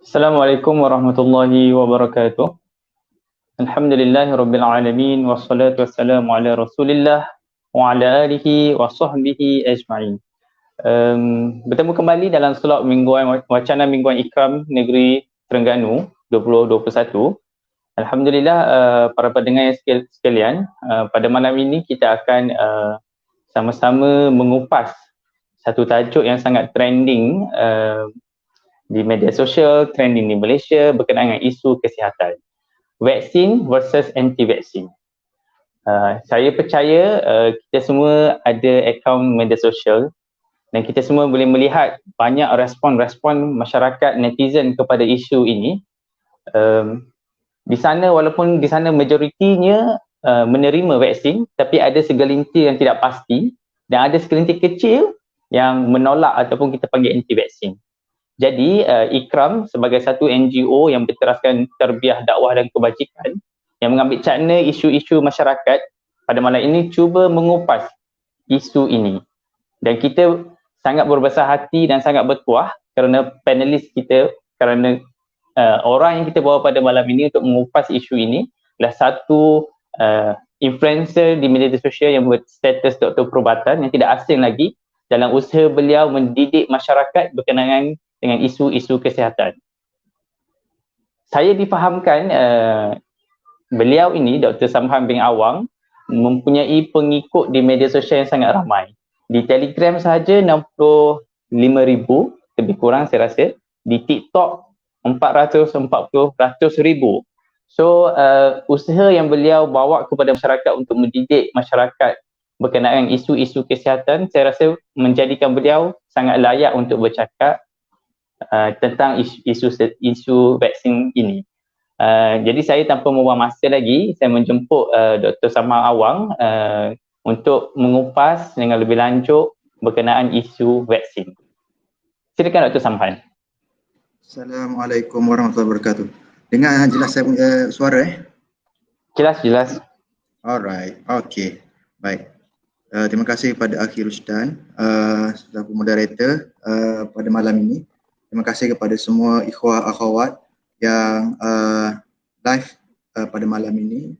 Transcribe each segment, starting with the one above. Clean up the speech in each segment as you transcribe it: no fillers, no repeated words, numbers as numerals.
Assalamualaikum warahmatullahi wabarakatuh. Alhamdulillahirabbil alamin wassalatu wassalamu ala Rasulillah wa ala alihi wa sahbihi ajma'in. Bertemu kembali dalam slot mingguan wacana mingguan Ikram Negeri Terengganu 2021. Alhamdulillah, para pendengar sekalian, pada malam ini kita akan sama-sama mengupas satu tajuk yang sangat trending di media sosial, trending di Malaysia berkenaan dengan isu kesihatan. Vaksin versus anti-vaksin. Saya percaya kita semua ada akaun media sosial dan kita semua boleh melihat banyak respon-respon masyarakat netizen kepada isu ini. Di sana, walaupun di sana majoritinya menerima vaksin, tapi ada segelintir yang tidak pasti dan ada segelintir kecil yang menolak ataupun kita panggil anti-vaksin. Jadi Ikram sebagai satu NGO yang berteraskan terbiah dakwah dan kebajikan yang mengambil cakna isu-isu masyarakat, pada malam ini cuba mengupas isu ini. Dan kita sangat berbesar hati dan sangat bertuah kerana panelis kita, kerana orang yang kita bawa pada malam ini untuk mengupas isu ini adalah satu influencer di media sosial yang berstatus doktor perubatan yang tidak asing lagi dalam usaha beliau mendidik masyarakat berkenaan dengan isu-isu kesihatan. Saya difahamkan beliau ini, Dr. Samhan bin Awang, mempunyai pengikut di media sosial yang sangat ramai. Di Telegram sahaja 65,000, lebih kurang saya rasa. Di TikTok 400,000. So, usaha yang beliau bawa kepada masyarakat untuk mendidik masyarakat berkenaan isu-isu kesihatan, saya rasa menjadikan beliau sangat layak untuk bercakap tentang isu vaksin ini. Jadi saya tanpa membuang masa lagi, saya menjemput Dr. Samhan Awang untuk mengupas dengan lebih lanjut berkenaan isu vaksin. Silakan Dr. Samhan. Assalamualaikum warahmatullahi wabarakatuh. Dengar jelas saya punya suara Jelas. Alright, okay. Baik. Terima kasih kepada Akhi Rusdan selaku moderator pada malam ini. Terima kasih kepada semua ikhwah akhwat yang live pada malam ini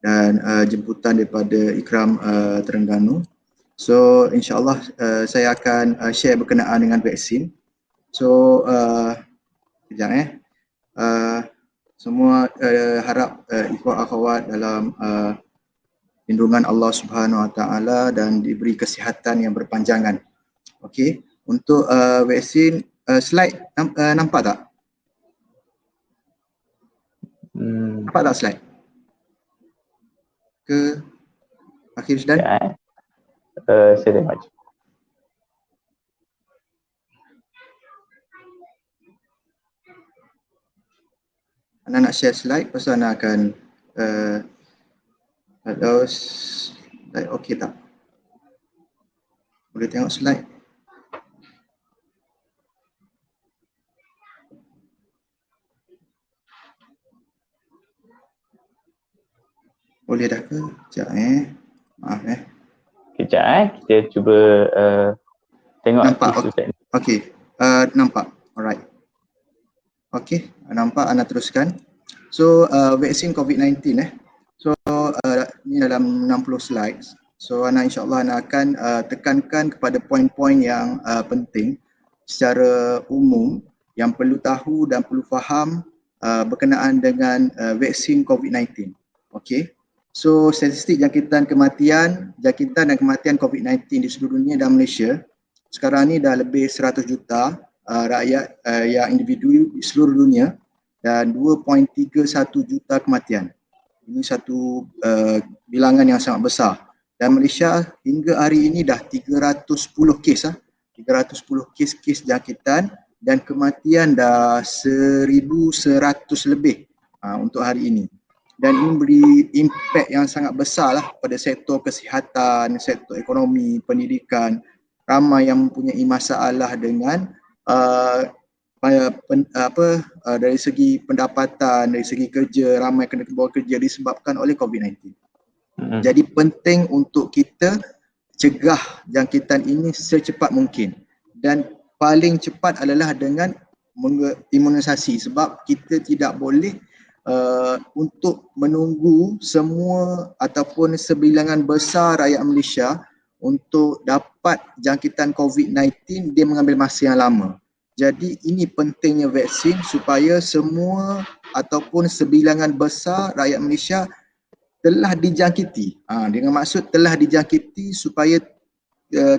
dan jemputan daripada Ikram Terengganu. So insyaAllah saya akan share berkenaan dengan vaksin. So kejap semua harap ikhwah akhwat dalam lindungan Allah Subhanahu Wa Taala dan diberi kesihatan yang berpanjangan. Okey, untuk vaksin slide nampak tak? Nampak tak slide? Ke akhir sudah? Saya dah baca. Anda nak share slide, pasal Anda akan kalau slide okey tak? Boleh tengok slide? Boleh dah ke? Sekejap maaf Kejap kita cuba tengok nampak isu tadi. Okey, nampak. Alright. Okey, nampak, anda teruskan. So vaksin COVID-19 So ni dalam 60 slides. So anda insyaAllah anda akan tekankan kepada poin-poin yang penting secara umum yang perlu tahu dan perlu faham berkenaan dengan vaksin COVID-19. Okey. So statistik jangkitan dan kematian COVID-19 di seluruh dunia dan Malaysia sekarang ni dah lebih 100 juta rakyat yang individu di seluruh dunia dan 2.31 juta kematian. Ini satu bilangan yang sangat besar. Dan Malaysia hingga hari ini dah 310 kes 310 kes jangkitan dan kematian dah 1,100 lebih untuk hari ini. Dan ini beri impak yang sangat besar pada sektor kesihatan, sektor ekonomi, pendidikan. Ramai yang mempunyai masalah dengan dari segi pendapatan, dari segi kerja, ramai kena kebawa kerja disebabkan oleh COVID-19. Jadi penting untuk kita cegah jangkitan ini secepat mungkin dan paling cepat adalah dengan imunisasi, sebab kita tidak boleh untuk menunggu semua ataupun sebilangan besar rakyat Malaysia untuk dapat jangkitan COVID-19, dia mengambil masa yang lama. Jadi ini pentingnya vaksin supaya semua ataupun sebilangan besar rakyat Malaysia telah dijangkiti. Dengan maksud telah dijangkiti supaya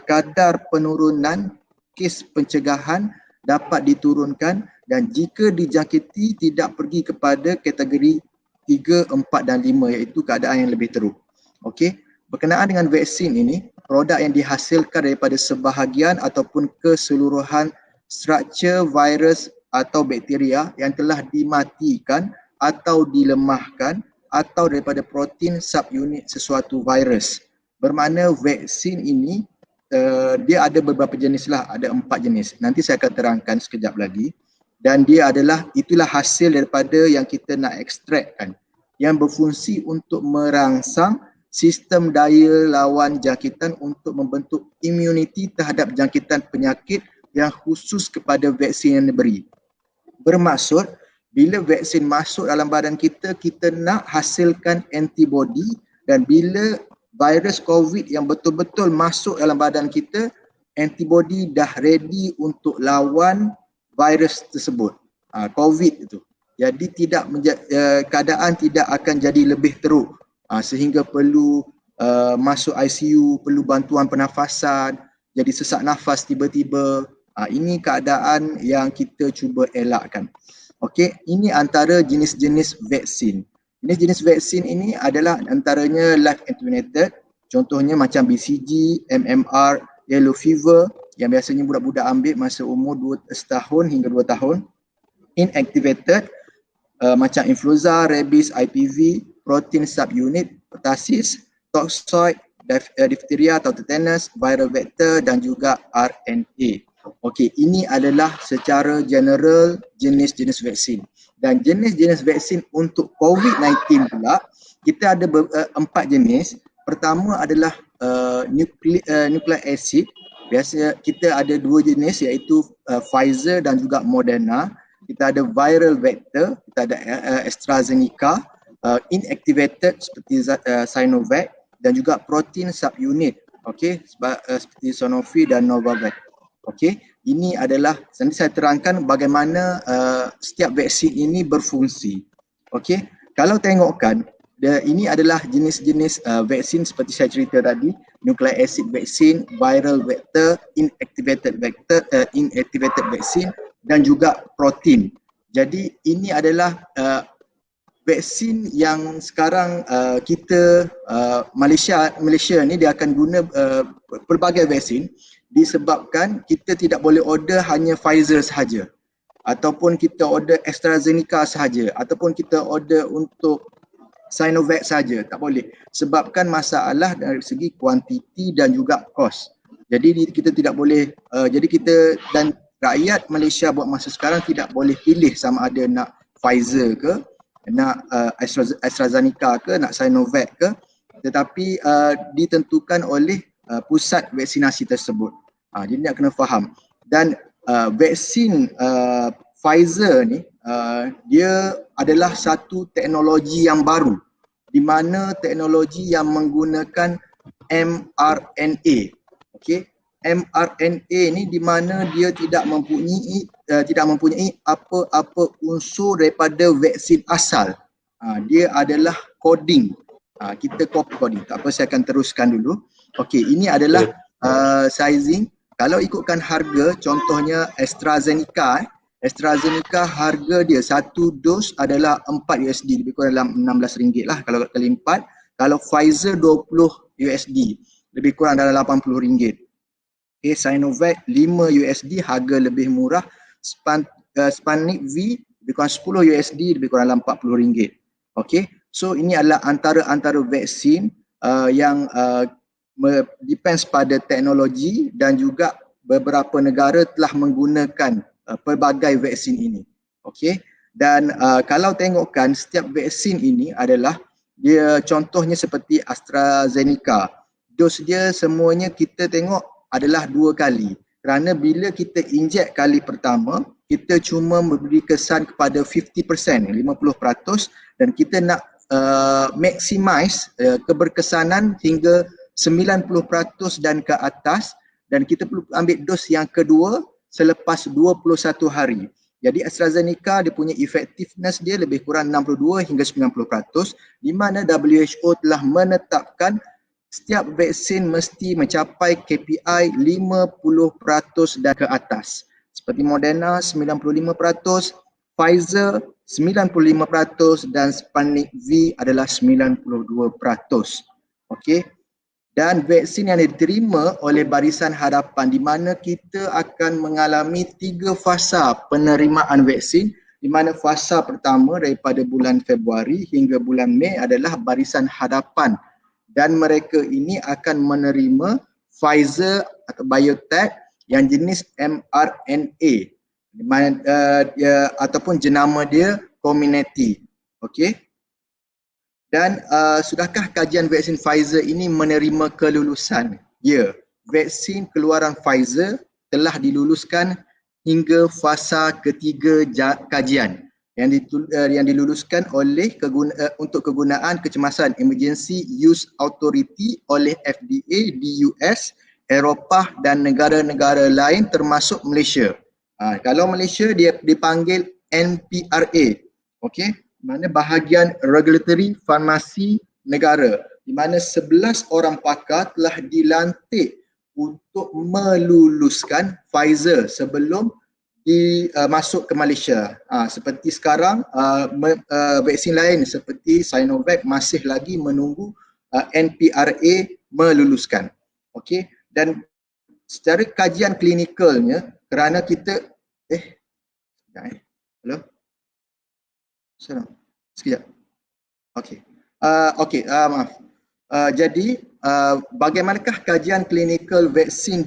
kadar penurunan kes pencegahan dapat diturunkan, dan jika dijangkiti tidak pergi kepada kategori 3, 4 dan 5, iaitu keadaan yang lebih teruk. Okey, berkenaan dengan vaksin ini, produk yang dihasilkan daripada sebahagian ataupun keseluruhan struktur virus atau bakteria yang telah dimatikan atau dilemahkan atau daripada protein subunit sesuatu virus. Bermakna vaksin ini dia ada beberapa jenis lah, ada 4 jenis. Nanti saya akan terangkan sekejap lagi. Dan dia itulah hasil daripada yang kita nak ekstrakkan, yang berfungsi untuk merangsang sistem daya lawan jangkitan untuk membentuk imuniti terhadap jangkitan penyakit yang khusus kepada vaksin yang diberi. Bermaksud, bila vaksin masuk dalam badan kita, kita nak hasilkan antibody, dan bila virus COVID yang betul-betul masuk dalam badan kita, antibody dah ready untuk lawan virus tersebut, COVID itu. Jadi keadaan tidak akan jadi lebih teruk sehingga perlu masuk ICU, perlu bantuan pernafasan, jadi sesak nafas tiba-tiba. Ini keadaan yang kita cuba elakkan. Okey, ini antara jenis-jenis vaksin. Jenis-jenis vaksin ini adalah antaranya live attenuated, contohnya macam BCG, MMR, yellow fever yang biasanya budak-budak ambil masa umur 2 tahun hingga 2 tahun. Inactivated macam influenza, rabies, IPV, protein subunit, pertussis, toxoid, diphtheria atau tetanus, viral vector dan juga RNA. Okey, ini adalah secara general jenis-jenis vaksin. Dan jenis-jenis vaksin untuk COVID-19 pula, kita ada 4 jenis. Pertama adalah nucleic acid. Biasa kita ada 2 jenis, iaitu Pfizer dan juga Moderna. Kita ada viral vector, kita ada AstraZeneca, inactivated seperti Sinovac, dan juga protein subunit, okey, seperti Sanofi dan Novavax. Okey, ini adalah, nanti saya terangkan bagaimana setiap vaksin ini berfungsi. Okey, kalau tengokkan, ini adalah jenis-jenis vaksin seperti saya cerita tadi, nucleic acid vaksin, viral vector, inactivated vaksin dan juga protein. Jadi ini adalah vaksin yang sekarang kita Malaysia ni dia akan guna pelbagai vaksin, disebabkan kita tidak boleh order hanya Pfizer sahaja, ataupun kita order AstraZeneca sahaja, ataupun kita order untuk Sinovac saja, tak boleh. Sebabkan masalah dari segi kuantiti dan juga kos. Jadi kita tidak boleh, jadi kita dan rakyat Malaysia buat masa sekarang tidak boleh pilih sama ada nak Pfizer ke, nak AstraZeneca ke, nak Sinovac ke, tetapi ditentukan oleh pusat vaksinasi tersebut. Jadi nak kena faham. Dan vaksin Pfizer ni dia adalah satu teknologi yang baru, di mana teknologi yang menggunakan mRNA. Okey, mRNA ni di mana dia tidak mempunyai apa-apa unsur daripada vaksin asal. Dia adalah coding. Kita copy coding. Tak apa, saya akan teruskan dulu. Okey, ini adalah sizing. Kalau ikutkan harga, contohnya AstraZeneca, AstraZeneca harga dia satu dos adalah 4 USD, lebih kurang dalam RM16 lah kalau kali 4. Kalau Pfizer 20 USD, lebih kurang dalam RM80. Okay, Sinovac 5 USD, harga lebih murah. Sputnik V lebih kurang 10 USD, lebih kurang dalam RM40. Okay, so ini adalah antara vaksin yang depends pada teknologi, dan juga beberapa negara telah menggunakan pelbagai vaksin ini. Okey, dan kalau tengokkan setiap vaksin ini adalah dia contohnya seperti AstraZeneca. Dos dia semuanya kita tengok adalah 2 kali. Kerana bila kita injek kali pertama, kita cuma memberi kesan kepada 50%, 50%, dan kita nak maximize keberkesanan hingga 90% dan ke atas, dan kita perlu ambil dos yang kedua selepas 21 hari. Jadi AstraZeneca dia punya effectiveness dia lebih kurang 62 hingga 90%, di mana WHO telah menetapkan setiap vaksin mesti mencapai KPI 50% dan ke atas. Seperti Moderna 95%, Pfizer 95% dan Sputnik V adalah 92%. Okey. Dan vaksin yang diterima oleh Barisan Harapan, di mana kita akan mengalami 3 fasa penerimaan vaksin, di mana fasa pertama daripada bulan Februari hingga bulan Mei adalah Barisan Harapan, dan mereka ini akan menerima Pfizer atau Biotech yang jenis mRNA, di mana ataupun jenama dia Comirnaty. Okey. Dan sudahkah kajian vaksin Pfizer ini menerima kelulusan? Ya, vaksin keluaran Pfizer telah diluluskan hingga fasa ketiga kajian yang diluluskan oleh untuk kegunaan kecemasan Emergency Use Authority oleh FDA di US, Eropah dan negara-negara lain termasuk Malaysia. Kalau Malaysia dia dipanggil NPRA. Okey. Mana bahagian regulatory farmasi negara, di mana 11 orang pakar telah dilantik untuk meluluskan Pfizer sebelum masuk ke Malaysia. Seperti sekarang vaksin lain seperti Sinovac masih lagi menunggu NPRA meluluskan. Okey, dan secara kajian klinikalnya, kerana kita hello. Sekejap. Okey. Maaf. Jadi bagaimanakah kajian klinikal vaksin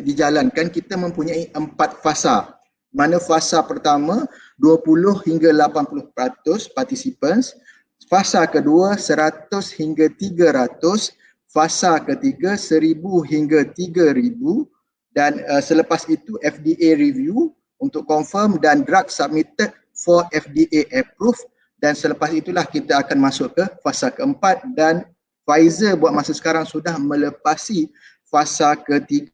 dijalankan? Kita mempunyai 4 fasa. Mana fasa pertama 20 hingga 80% participants, fasa kedua 100 hingga 300, fasa ketiga 1000 hingga 3000, dan selepas itu FDA review untuk confirm dan drug submitted for FDA approve, dan selepas itulah kita akan masuk ke fasa keempat, dan Pfizer buat masa sekarang sudah melepasi fasa ketiga,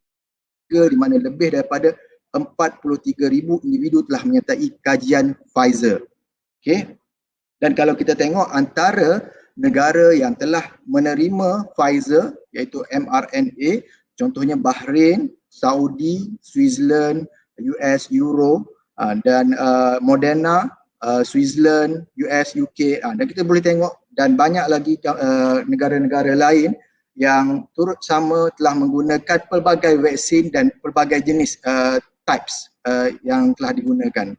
di mana lebih daripada 43,000 individu telah menyertai kajian Pfizer. Okey. Dan kalau kita tengok antara negara yang telah menerima Pfizer iaitu mRNA, contohnya Bahrain, Saudi, Switzerland, US, Euro, dan Moderna, Switzerland, US, UK, dan kita boleh tengok, dan banyak lagi negara-negara lain yang turut sama telah menggunakan pelbagai vaksin dan pelbagai jenis types yang telah digunakan.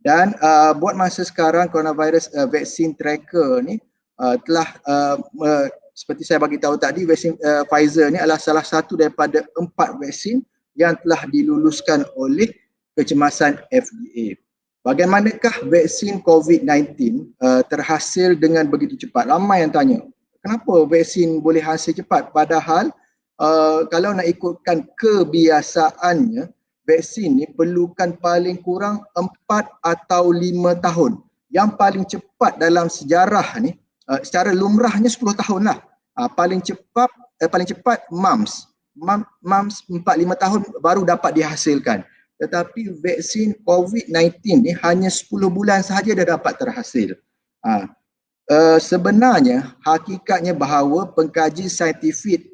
Dan buat masa sekarang coronavirus vaksin tracker ni telah seperti saya bagi tahu tadi, vaksin Pfizer ni adalah salah satu daripada 4 vaksin yang telah diluluskan oleh kecemasan FDA. Bagaimanakah vaksin COVID-19 terhasil dengan begitu cepat? Ramai yang tanya, kenapa vaksin boleh hasil cepat? Padahal kalau nak ikutkan kebiasaannya, vaksin ni perlukan paling kurang 4 atau 5 tahun. Yang paling cepat dalam sejarah ni, secara lumrahnya 10 tahun lah. Paling cepat mumps 4-5 tahun baru dapat dihasilkan. Tetapi vaksin COVID-19 ni hanya 10 bulan sahaja dah dapat terhasil. Sebenarnya hakikatnya bahawa pengkaji saintifik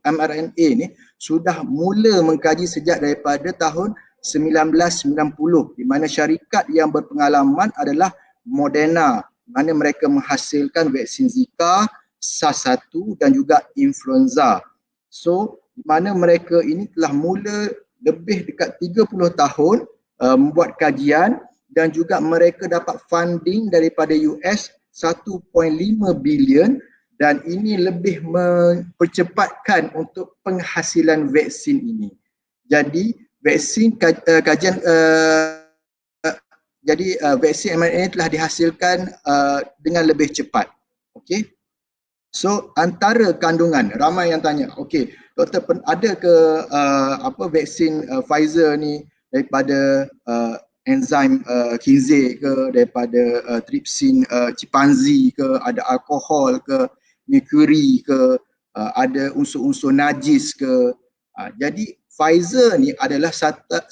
mRNA ni sudah mula mengkaji sejak daripada tahun 1990, di mana syarikat yang berpengalaman adalah Moderna, mana mereka menghasilkan vaksin Zika, SARS-1 dan juga influenza. So, di mana mereka ini telah mula lebih dekat 30 tahun membuat kajian, dan juga mereka dapat funding daripada US 1.5 bilion, dan ini lebih mempercepatkan untuk penghasilan vaksin ini. Jadi vaksin vaksin mRNA telah dihasilkan dengan lebih cepat. Okey. So antara kandungan, ramai yang tanya, okey doktor, ada ke vaksin Pfizer ni daripada enzim kinase ke, daripada tripsin chimpanzee ke, ada alkohol ke, merkuri ke, ada unsur-unsur najis ke. Jadi Pfizer ni adalah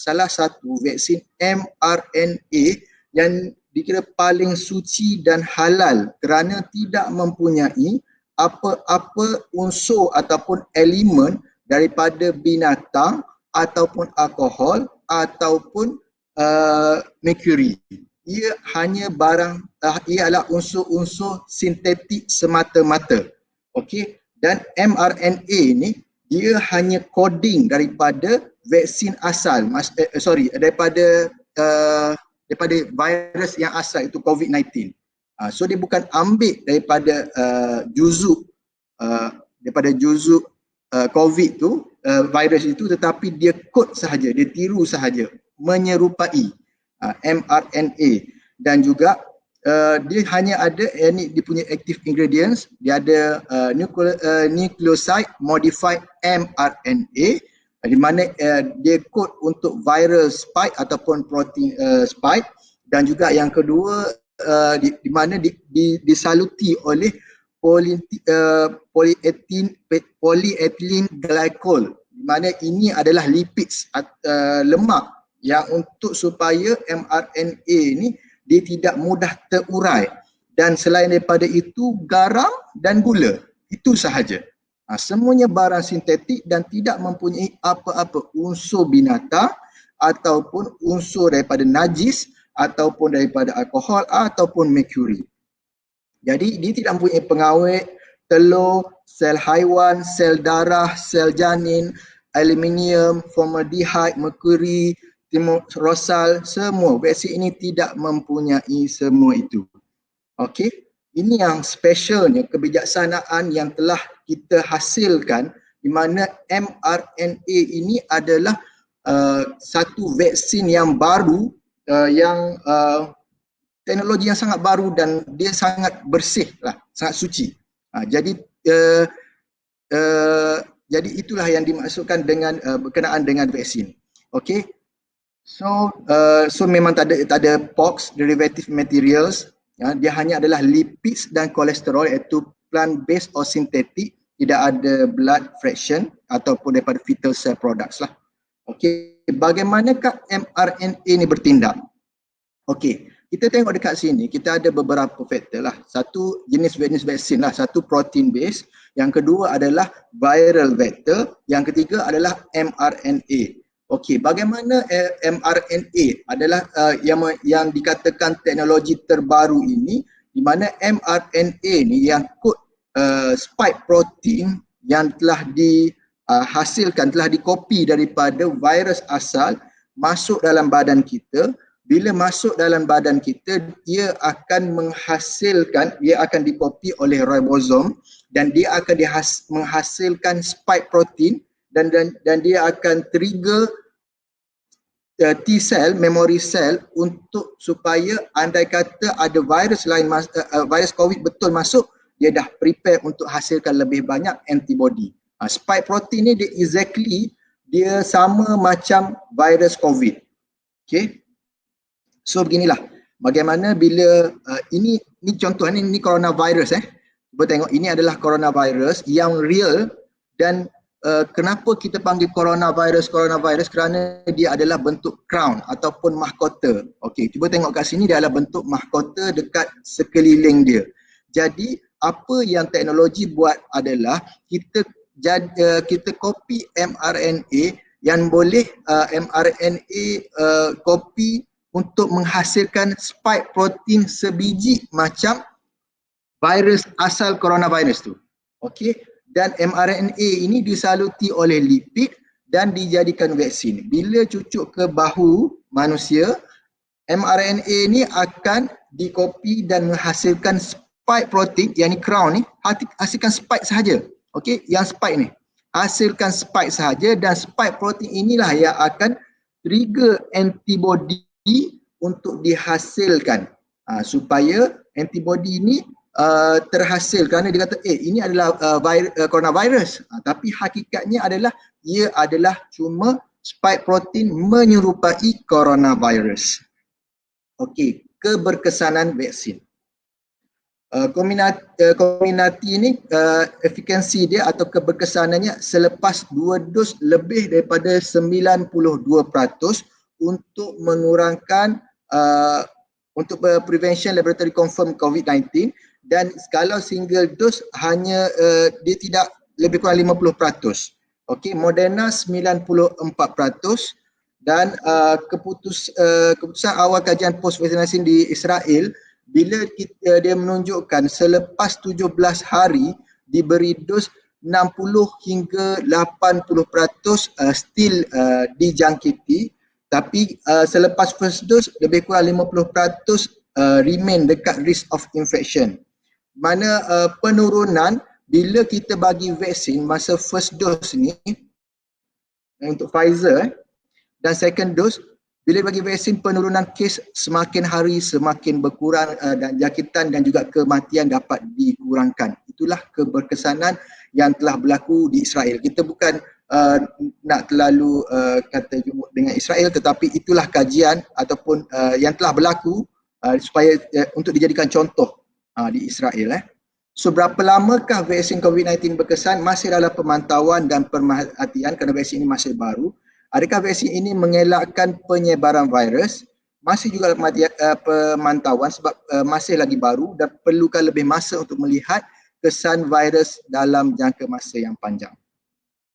salah satu vaksin mRNA yang dikira paling suci dan halal kerana tidak mempunyai apa-apa unsur ataupun elemen daripada binatang ataupun alkohol ataupun merkuri. Ia hanya ia adalah unsur-unsur sintetik semata-mata. Okey, dan mRNA ni dia hanya coding daripada vaksin asal, daripada virus yang asal itu COVID-19. So dia bukan ambil daripada juzuk COVID tu, virus itu, tetapi dia kod sahaja, dia tiru sahaja, menyerupai mRNA. Dan juga dia hanya ada dia punya active ingredients, dia ada nucleoside modified mRNA, di mana dia kod untuk viral spike ataupun protein spike, dan juga yang kedua di mana disaluti oleh polyethylene glycol, di mana ini adalah lipids, lemak yang untuk supaya mRNA ni dia tidak mudah terurai. Dan selain daripada itu, garam dan gula, itu sahaja. Semuanya barang sintetik dan tidak mempunyai apa-apa unsur binatang ataupun unsur daripada najis ataupun daripada alkohol ataupun merkuri. Jadi dia tidak mempunyai pengawet, telur, sel haiwan, sel darah, sel janin, aluminium, formaldehyde, merkuri, timorosal, semua. Vaksin ini tidak mempunyai semua itu. Okey, ini yang specialnya, kebijaksanaan yang telah kita hasilkan, di mana mRNA ini adalah satu vaksin yang baru, yang teknologi yang sangat baru dan dia sangat bersih lah, sangat suci. Jadi itulah yang dimaksudkan dengan berkenaan dengan vaksin. Okey. So memang tak ada POX, derivative materials, dia hanya adalah lipids dan kolesterol, iaitu plant based or synthetic, tidak ada blood fraction ataupun daripada fetal cell products lah. Okey, bagaimanakah mRNA ni bertindak? Okey, kita tengok dekat sini, kita ada beberapa faktor lah. Satu, jenis vaksin lah, satu protein base, yang kedua adalah viral vector, yang ketiga adalah mRNA. Okey, bagaimana mRNA adalah yang dikatakan teknologi terbaru ini, di mana mRNA ni yang kod spike protein yang telah dihasilkan, telah dikopi daripada virus asal masuk dalam badan kita. Bila masuk dalam badan kita, dia akan menghasilkan, dia akan dikopi oleh ribosom dan dia akan menghasilkan spike protein, dan dia akan trigger T cell, memory cell, untuk supaya andai kata ada virus lain, virus COVID betul masuk, dia dah prepare untuk hasilkan lebih banyak antibody. Spike protein ni dia sama macam virus COVID. Okay. So beginilah bagaimana bila ini contoh ni coronavirus. Cuba tengok, ini adalah coronavirus yang real. Dan kenapa kita panggil coronavirus kerana dia adalah bentuk crown ataupun mahkota. Okey, cuba tengok kat sini, dia adalah bentuk mahkota dekat sekeliling dia. Jadi apa yang teknologi buat adalah kita copy mRNA yang boleh mRNA copy untuk menghasilkan spike protein sebiji macam virus asal coronavirus tu. Okey, dan mRNA ini disaluti oleh lipid dan dijadikan vaksin. Bila cucuk ke bahu manusia, mRNA ini akan dikopi dan menghasilkan spike protein, yang ni crown ni, hasilkan spike sahaja. Okey, yang spike ni hasilkan spike sahaja, dan spike protein inilah yang akan trigger antibody untuk dihasilkan, supaya antibody ini terhasil, kerana dia kata ini adalah coronavirus, tapi hakikatnya adalah ia adalah cuma spike protein menyerupai coronavirus. Okey, keberkesanan vaksin. Kombinasi ini efikasi dia atau keberkesanannya selepas 2 dos lebih daripada 92% untuk mengurangkan untuk prevention laboratory confirm COVID-19, dan kalau single dose hanya dia tidak lebih kurang 50%. Okey, Moderna 94%, dan keputusan awal kajian post vaksinasi di Israel bila dia menunjukkan selepas 17 hari diberi dos 60 hingga 80% still dijangkiti, tapi selepas first dose lebih kurang 50% remain dekat risk of infection. Mana penurunan bila kita bagi vaksin masa first dose ni untuk Pfizer dan second dose, bila bagi vaksin penurunan kes semakin hari semakin berkurang dan jangkitan dan juga kematian dapat dikurangkan. Itulah keberkesanan yang telah berlaku di Israel. Kita bukan nak terlalu kata jumuk dengan Israel, tetapi itulah kajian ataupun yang telah berlaku supaya untuk dijadikan contoh di Israel. So berapa lamakah vaksin COVID-19 berkesan? Masih dalam pemantauan dan perhatian kerana vaksin ini masih baru. Adakah vaksin ini mengelakkan penyebaran virus? Masih juga pemantauan sebab masih lagi baru dan perlukan lebih masa untuk melihat kesan virus dalam jangka masa yang panjang.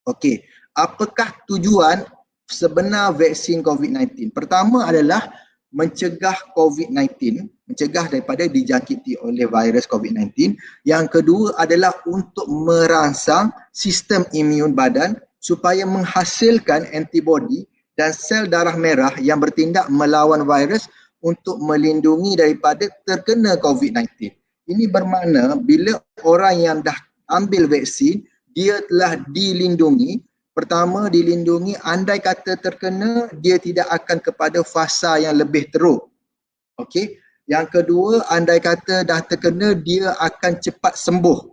Okey, apakah tujuan sebenar vaksin COVID-19? Pertama adalah mencegah COVID-19, mencegah daripada dijangkiti oleh virus COVID-19. Yang kedua adalah untuk merangsang sistem imun badan supaya menghasilkan antibodi dan sel darah merah yang bertindak melawan virus untuk melindungi daripada terkena COVID-19. Ini bermakna bila orang yang dah ambil vaksin, dia telah dilindungi. Pertama, dilindungi andai kata terkena, dia tidak akan kepada fasa yang lebih teruk. Okey. Yang kedua, andai kata dah terkena, dia akan cepat sembuh.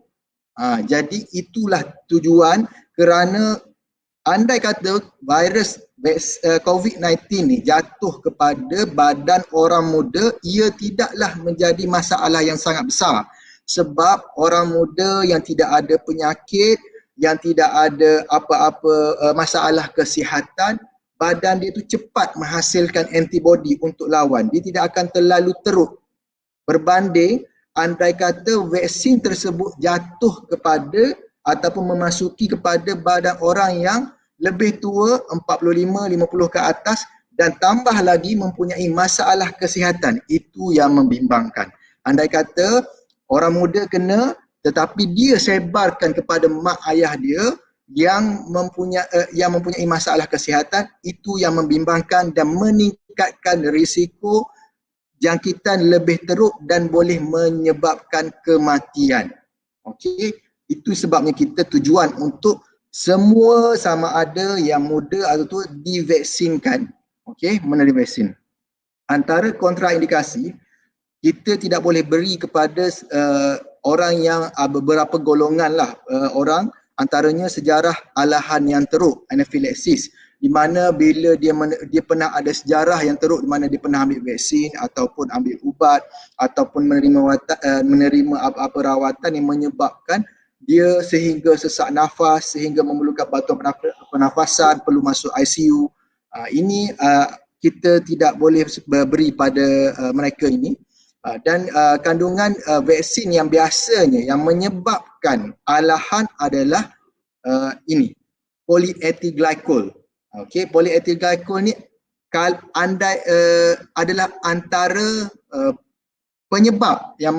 Jadi itulah tujuan, kerana andai kata virus COVID-19 ni jatuh kepada badan orang muda, ia tidaklah menjadi masalah yang sangat besar. Sebab orang muda yang tidak ada penyakit, yang tidak ada apa-apa masalah kesihatan, badan dia tu cepat menghasilkan antibodi untuk lawan. Dia tidak akan terlalu teruk. Berbanding andai kata vaksin tersebut jatuh kepada ataupun memasuki kepada badan orang yang lebih tua, 45, 50 ke atas, dan tambah lagi mempunyai masalah kesihatan. Itu yang membimbangkan. Andai kata orang muda kena tetapi dia sebarkan kepada mak ayah dia yang mempunyai masalah kesihatan, itu yang membimbangkan dan meningkatkan risiko jangkitan lebih teruk dan boleh menyebabkan kematian. Okey, itu sebabnya kita tujuan untuk semua sama ada yang muda atau tua divaksinkan. Okey, menerima vaksin. Antara kontraindikasi, kita tidak boleh beri kepada orang yang beberapa golongan lah orang, antaranya sejarah alahan yang teruk, anafilaksis, di mana bila dia pernah ada sejarah yang teruk di mana dia pernah ambil vaksin ataupun ambil ubat ataupun menerima apa-apa rawatan yang menyebabkan dia sehingga sesak nafas, sehingga memerlukan bantuan pernafasan, perlu masuk ICU. Ini kita tidak boleh beri pada mereka ini. Dan kandungan vaksin yang biasanya yang menyebabkan alahan adalah ini, polyethyl glycol. Okey, polyethyl glycol ni adalah antara penyebab yang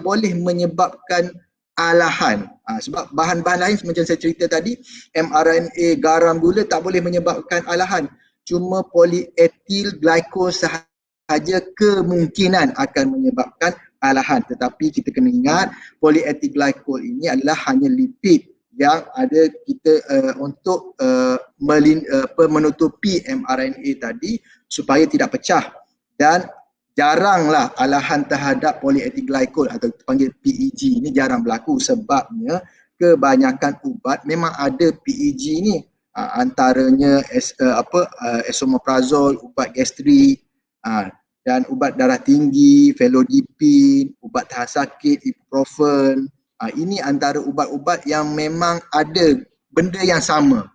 boleh menyebabkan alahan. Sebab bahan-bahan lain macam saya cerita tadi, mRNA, garam, gula tak boleh menyebabkan alahan. Cuma polyethyl glycol sahaja kemungkinan akan menyebabkan alahan. Tetapi kita kena ingat polyethyl glycol ini adalah hanya lipid yang ada kita untuk menutupi mRNA tadi supaya tidak pecah, dan jaranglah alahan terhadap polyethyl glycol atau dipanggil PEG ini jarang berlaku sebabnya kebanyakan ubat memang ada PEG ni. Antaranya esomeprazole, ubat gastrik, dan ubat darah tinggi, felodipin, ubat tahan sakit, ibuprofen. Ini antara ubat-ubat yang memang ada benda yang sama.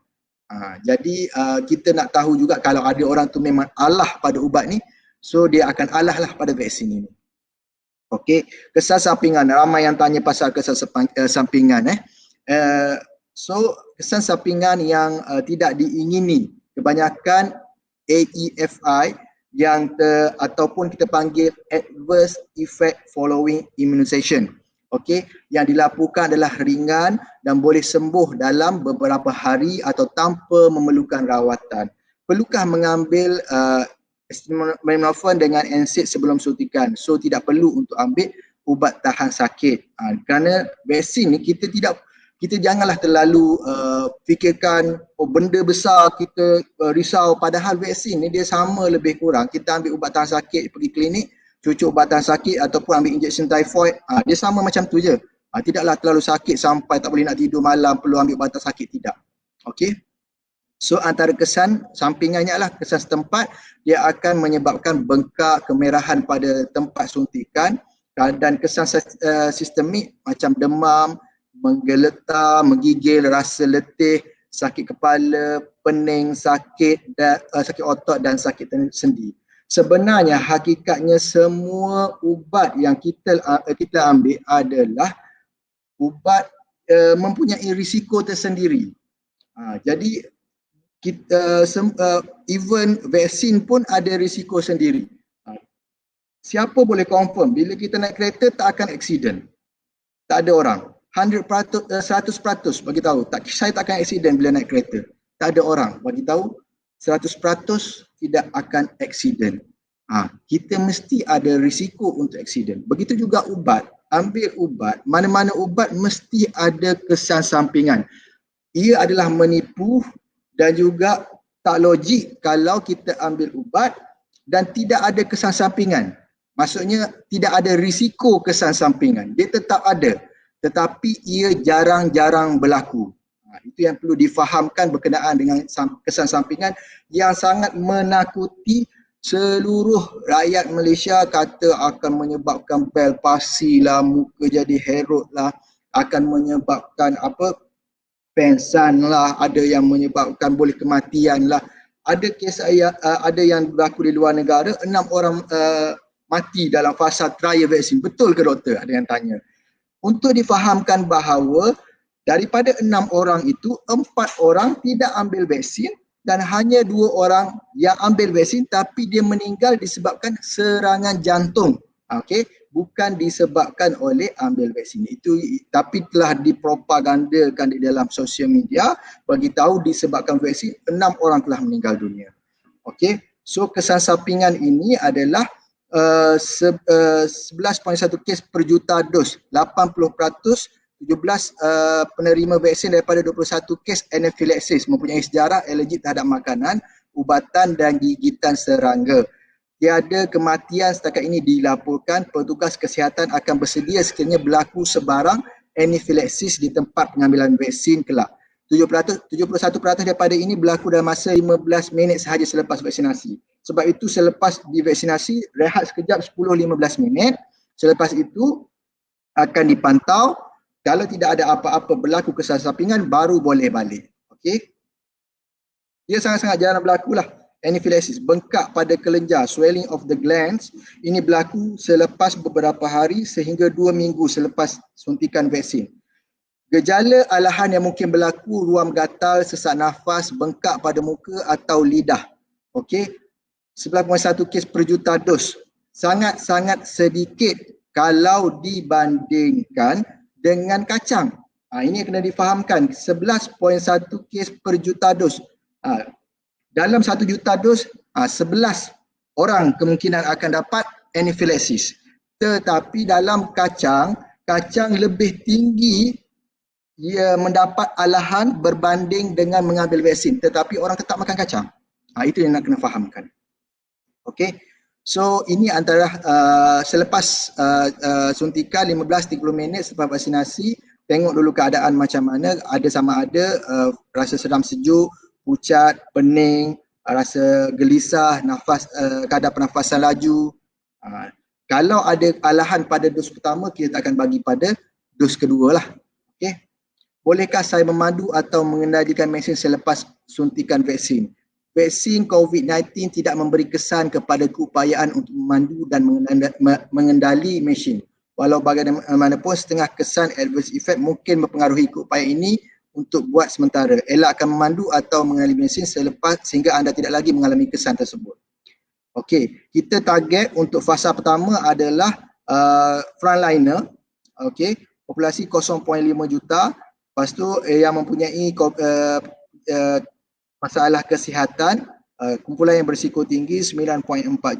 Jadi kita nak tahu juga kalau ada orang tu memang alah pada ubat ni, so dia akan alah lah pada vaksin ini. Okey, kesan sampingan. Ramai yang tanya pasal kesan sampingan. So kesan sampingan yang tidak diingini, kebanyakan AEFI yang ataupun kita panggil adverse effect following immunization. Okey, yang dilaporkan adalah ringan dan boleh sembuh dalam beberapa hari atau tanpa memerlukan rawatan. Perlukah mengambil acetaminophen dengan NSAID sebelum suntikan? So tidak perlu untuk ambil ubat tahan sakit. Kerana vaksin ni kita janganlah terlalu fikirkan benda besar kita risau, padahal vaksin ni dia sama lebih kurang. Kita ambil ubat tahan sakit, pergi klinik, cucuk ubat tahan sakit ataupun ambil injection typhoid, dia sama macam tu je. Tidaklah terlalu sakit sampai tak boleh nak tidur malam, perlu ambil ubat tahan sakit, tidak. Okey. So antara kesan sampingannya adalah kesan setempat, dia akan menyebabkan bengkak, kemerahan pada tempat suntikan, dan kesan sistemik macam demam, menggeletar, menggigil, rasa letih, sakit kepala, pening, sakit otot dan sakit sendi. Sebenarnya hakikatnya semua ubat yang kita ambil adalah ubat mempunyai risiko tersendiri. Jadi kita even vaksin pun ada risiko sendiri. Siapa boleh confirm bila kita naik kereta tak akan accident? Tak ada orang 100% bagi tahu saya tak akan accident bila naik kereta. Tak ada orang bagi tahu 100% tidak akan accident. Kita mesti ada risiko untuk accident. Begitu juga ubat. Ambil ubat, mana-mana ubat mesti ada kesan sampingan. Ia adalah menipu dan juga tak logik kalau kita ambil ubat dan tidak ada kesan sampingan. Maksudnya tidak ada risiko kesan sampingan. Dia tetap ada, tetapi ia jarang-jarang berlaku. Itu yang perlu difahamkan berkenaan dengan kesan sampingan yang sangat menakuti seluruh rakyat Malaysia. Kata akan menyebabkan bel palsi lah, muka jadi herut lah, akan menyebabkan pensan lah, ada yang menyebabkan boleh kematian lah. Ada kes ada yang berlaku di luar negara, 6 orang mati dalam fasa trial vaksin. Betul ke doktor? Ada yang tanya. Untuk difahamkan bahawa daripada 6 orang itu, 4 orang tidak ambil vaksin dan hanya 2 orang yang ambil vaksin tapi dia meninggal disebabkan serangan jantung. Okey, bukan disebabkan oleh ambil vaksin itu, tapi telah dipropagandakan di dalam sosial media bagi tahu disebabkan vaksin 6 orang telah meninggal dunia. Okey, so kesan sampingan ini adalah 11.1 kes per juta dos, 80% 17 penerima vaksin daripada 21 kes anafilaksis mempunyai sejarah alergi terhadap makanan, ubatan dan gigitan serangga. Tiada kematian setakat ini dilaporkan. Petugas kesihatan akan bersedia sekiranya berlaku sebarang anafilaksis di tempat pengambilan vaksin kelak. 71% daripada ini berlaku dalam masa 15 minit sahaja selepas vaksinasi. Sebab itu selepas divaksinasi, rehat sekejap 10-15 minit. Selepas itu akan dipantau. Kalau tidak ada apa-apa berlaku kesan sampingan, baru boleh balik. Okey. Dia sangat-sangat jarang berlaku lah. Anafilaksis, bengkak pada kelenjar, swelling of the glands, ini berlaku selepas beberapa hari sehingga 2 minggu selepas suntikan vaksin. Gejala alahan yang mungkin berlaku, ruam gatal, sesak nafas, bengkak pada muka atau lidah. Okey, 11.1 kes per juta dos. Sangat-sangat sedikit kalau dibandingkan dengan kacang. Ini kena difahamkan, 11.1 kes per juta dos. Dalam 1 juta dos, 11 orang kemungkinan akan dapat anafilaksis. Tetapi dalam kacang lebih tinggi ia mendapat alahan berbanding dengan mengambil vaksin. Tetapi orang tetap makan kacang. Itu yang nak kena fahamkan. Okey. So ini antara selepas suntikan 15-30 minit selepas vaksinasi, tengok dulu keadaan macam mana, ada sama ada rasa seram sejuk, pucat, pening, rasa gelisah, kadar pernafasan laju. Kalau ada alahan pada dos pertama, kita akan bagi pada dos kedua lah. Okay. Bolehkah saya memandu atau mengendalikan mesin selepas suntikan vaksin? Vaksin COVID-19 tidak memberi kesan kepada keupayaan untuk memandu dan mengendali mesin. Walau bagaimanapun, setengah kesan adverse effect mungkin mempengaruhi keupayaan ini untuk buat sementara. Elakkan memandu atau mengendali mesin sehingga anda tidak lagi mengalami kesan tersebut. Okey, kita target untuk fasa pertama adalah frontliner. Okey, populasi 0.5 juta. Lepas tu yang mempunyai masalah kesihatan, kumpulan yang berisiko tinggi 9.4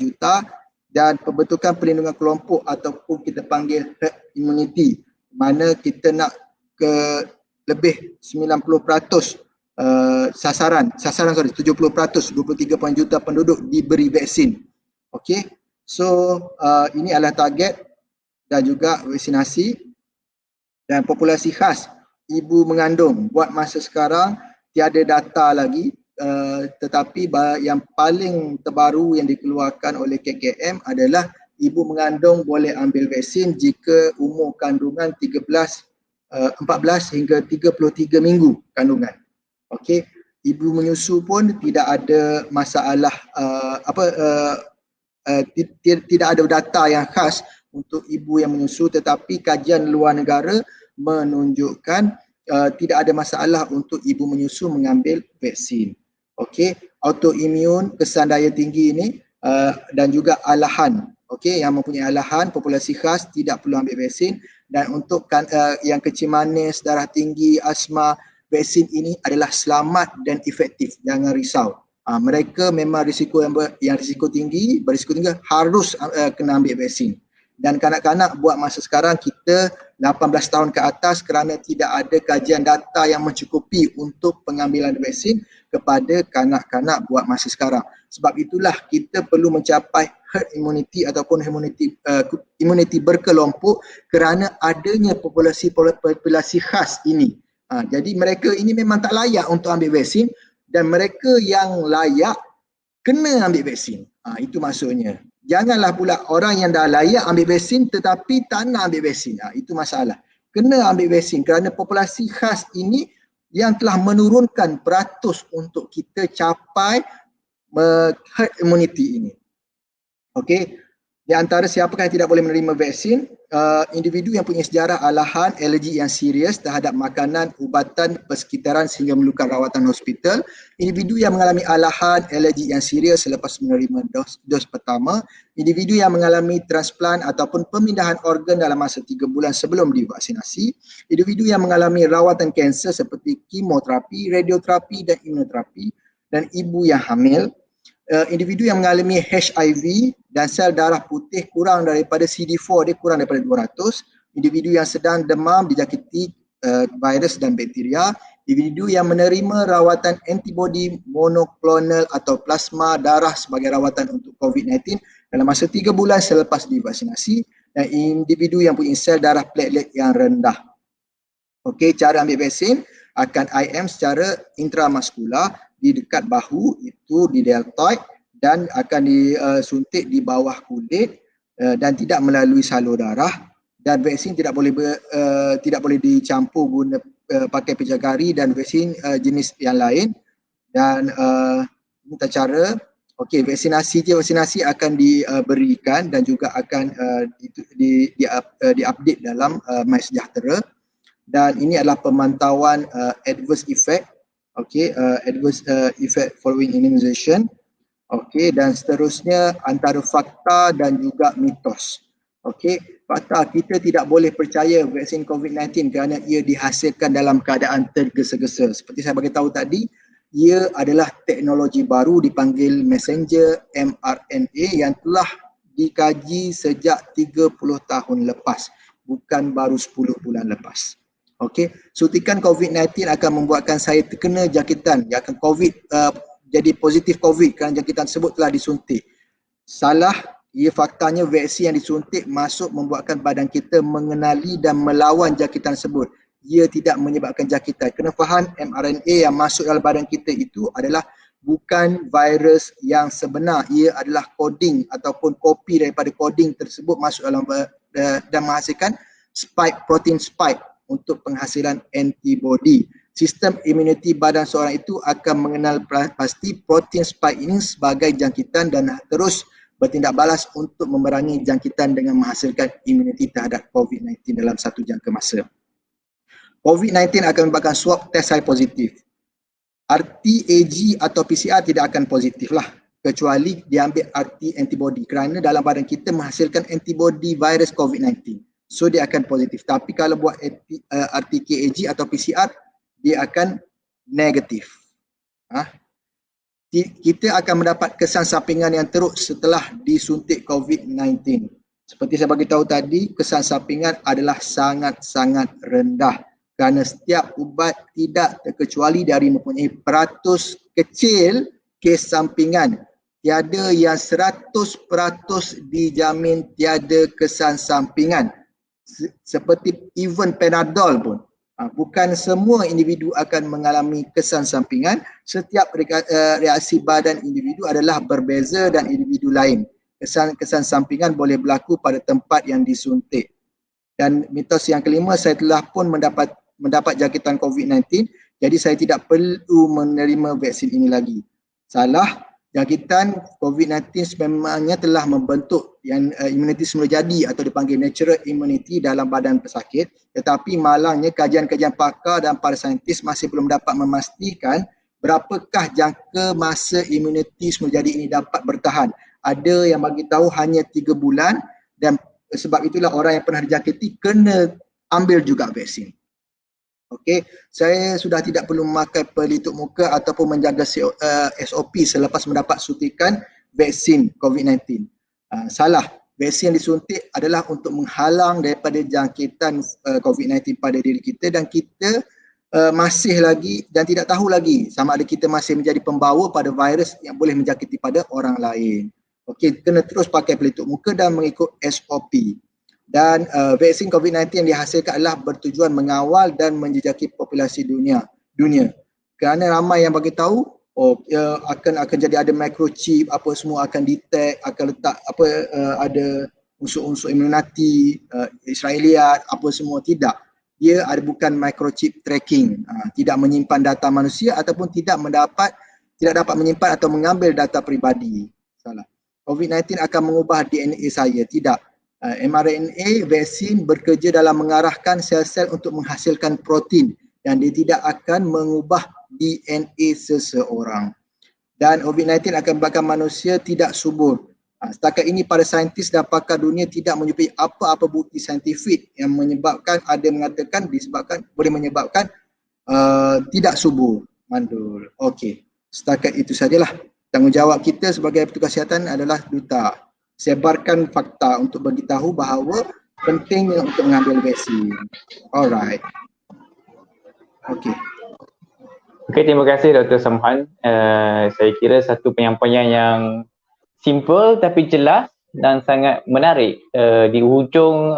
juta, dan pembentukan perlindungan kelompok ataupun kita panggil herd immunity, mana kita nak ke lebih 90% sasaran 70%, 23 juta penduduk diberi vaksin. Okey, so ini adalah target dan juga vaksinasi. Dan populasi khas ibu mengandung, buat masa sekarang tiada data lagi, tetapi yang paling terbaru yang dikeluarkan oleh KKM adalah ibu mengandung boleh ambil vaksin jika umur kandungan 14 hingga 33 minggu kandungan. Okey, ibu menyusu pun tidak ada masalah, tidak ada data yang khas untuk ibu yang menyusu, tetapi kajian luar negara menunjukkan tidak ada masalah untuk ibu menyusu mengambil vaksin. Okey, autoimun, kesan daya tinggi ini dan juga alahan. Okey, yang mempunyai alahan, populasi khas tidak perlu ambil vaksin. Dan untuk yang kecil manis, darah tinggi, asma, vaksin ini adalah selamat dan efektif. Jangan risau. Mereka memang risiko yang risiko tinggi, berisiko tinggi harus kena ambil vaksin. Dan kanak-kanak buat masa sekarang kita 18 tahun ke atas kerana tidak ada kajian data yang mencukupi untuk pengambilan vaksin kepada kanak-kanak buat masa sekarang. Sebab itulah kita perlu mencapai herd immunity ataupun immunity berkelompok kerana adanya populasi khas ini. Jadi mereka ini memang tak layak untuk ambil vaksin dan mereka yang layak kena ambil vaksin. Itu maksudnya. Janganlah pula orang yang dah layak ambil vaksin tetapi tak nak ambil vaksin. Itu masalah. Kena ambil vaksin kerana populasi khas ini yang telah menurunkan peratus untuk kita capai herd immunity ini. Okey. Di antara siapakah yang tidak boleh menerima vaksin? Individu yang punya sejarah alahan, alergi yang serius terhadap makanan, ubatan, persekitaran sehingga memerlukan rawatan hospital. Individu yang mengalami alahan, alergi yang serius selepas menerima dos pertama. Individu yang mengalami transplant ataupun pemindahan organ dalam masa 3 bulan sebelum divaksinasi. Individu yang mengalami rawatan kanser seperti kemoterapi, radioterapi dan imunoterapi. Dan ibu yang hamil. Individu yang mengalami HIV dan sel darah putih kurang daripada CD4 dia kurang daripada 200, individu yang sedang demam dijangkiti virus dan bakteria, individu yang menerima rawatan antibodi monoklonal atau plasma darah sebagai rawatan untuk COVID-19 dalam masa 3 bulan selepas divaksinasi, dan individu yang punya sel darah platelet yang rendah. Okey, cara ambil vaksin akan IM secara intramuskular di dekat bahu, itu di deltoid, dan akan disuntik di bawah kulit dan tidak melalui salur darah. Dan vaksin tidak boleh dicampur guna pakai pijagari dan vaksin jenis yang lain. Dan ini cara. Okey, vaksinasi akan diberikan dan juga akan diupdate dalam MySejahtera. Dan ini adalah pemantauan adverse effect. Okey, adverse effect following immunization. Okey, dan seterusnya antara fakta dan juga mitos. Okey, fakta, kita tidak boleh percaya vaksin COVID-19 kerana ia dihasilkan dalam keadaan tergesa-gesa. Seperti saya bagi tahu tadi, ia adalah teknologi baru dipanggil messenger mRNA yang telah dikaji sejak 30 tahun lepas, bukan baru 10 bulan lepas. Okey, suntikan COVID-19 akan membuatkan saya terkena jangkitan, akan jadi positif COVID kerana jangkitan tersebut telah disuntik. Salah, ia faktanya vaksin yang disuntik masuk membuatkan badan kita mengenali dan melawan jangkitan tersebut. ia tidak menyebabkan jangkitan. Kena faham mRNA yang masuk dalam badan kita itu adalah bukan virus yang sebenar. Ia adalah coding ataupun kopi daripada coding tersebut masuk dalam dan menghasilkan spike, protein spike untuk penghasilan antibody. Sistem imuniti badan seorang itu akan mengenal pasti protein spike ini sebagai jangkitan dan terus bertindak balas untuk memerangi jangkitan dengan menghasilkan imuniti terhadap COVID-19 dalam satu jangka masa. COVID-19 akan menyebabkan swab test saya positif. RT-AG atau PCR tidak akan positif lah kecuali diambil RT antibody kerana dalam badan kita menghasilkan antibody virus COVID-19. So dia akan positif. Tapi kalau buat RT-KAG atau PCR, dia akan negatif. Kita akan mendapat kesan sampingan yang teruk setelah disuntik COVID-19. Seperti saya bagi tahu tadi, kesan sampingan adalah sangat-sangat rendah kerana setiap ubat tidak terkecuali dari mempunyai peratus kecil kes sampingan. Tiada yang 100% dijamin tiada kesan sampingan. Seperti even Panadol pun. Bukan semua individu akan mengalami kesan sampingan. Setiap reaksi badan individu adalah berbeza dan individu lain. Kesan sampingan boleh berlaku pada tempat yang disuntik. Dan mitos yang kelima, saya telah pun mendapat jangkitan COVID-19, jadi saya tidak perlu menerima vaksin ini lagi. Salah. Jangkitan COVID-19 sebenarnya telah membentuk yang imuniti semula jadi atau dipanggil natural immunity dalam badan pesakit, tetapi malangnya kajian-kajian pakar dan para saintis masih belum dapat memastikan berapakah jangka masa imuniti semula jadi ini dapat bertahan. Ada yang bagi tahu hanya 3 bulan dan sebab itulah orang yang pernah dijangkiti kena ambil juga vaksin. Okey, saya sudah tidak perlu memakai pelitup muka ataupun menjaga SOP selepas mendapat suntikan vaksin COVID-19. Salah, vaksin yang disuntik adalah untuk menghalang daripada jangkitan COVID-19 pada diri kita dan kita masih lagi dan tidak tahu lagi sama ada kita masih menjadi pembawa pada virus yang boleh menjangkiti pada orang lain. Okey, kena terus pakai pelitup muka dan mengikut SOP. Dan vaksin COVID-19 yang dihasilkan adalah bertujuan mengawal dan menjejaki populasi dunia. Kerana ramai yang bagi tahu akan jadi ada microchip, apa semua akan detect, akan letak ada unsur-unsur Illuminati, Israeliat, apa semua. Tidak. Dia ada bukan microchip tracking, tidak menyimpan data manusia ataupun tidak dapat menyimpan atau mengambil data peribadi. Salah. COVID-19 akan mengubah DNA saya. Tidak. mRNA vaksin bekerja dalam mengarahkan sel-sel untuk menghasilkan protein dan dia tidak akan mengubah DNA seseorang. Dan COVID-19 akan menyebabkan manusia tidak subur. Setakat ini para saintis dan pakar dunia tidak menyebut apa-apa bukti saintifik yang menyebabkan boleh menyebabkan tidak subur. Mandul. Okey. Setakat itu sajalah. Tanggungjawab kita sebagai petugas kesihatan adalah duta. Sebarkan fakta untuk beritahu bahawa pentingnya untuk mengambil vaksin. Alright. Okey. Okey, terima kasih Dr. Samhan. Saya kira satu penyampaian yang simple tapi jelas dan sangat menarik. Di hujung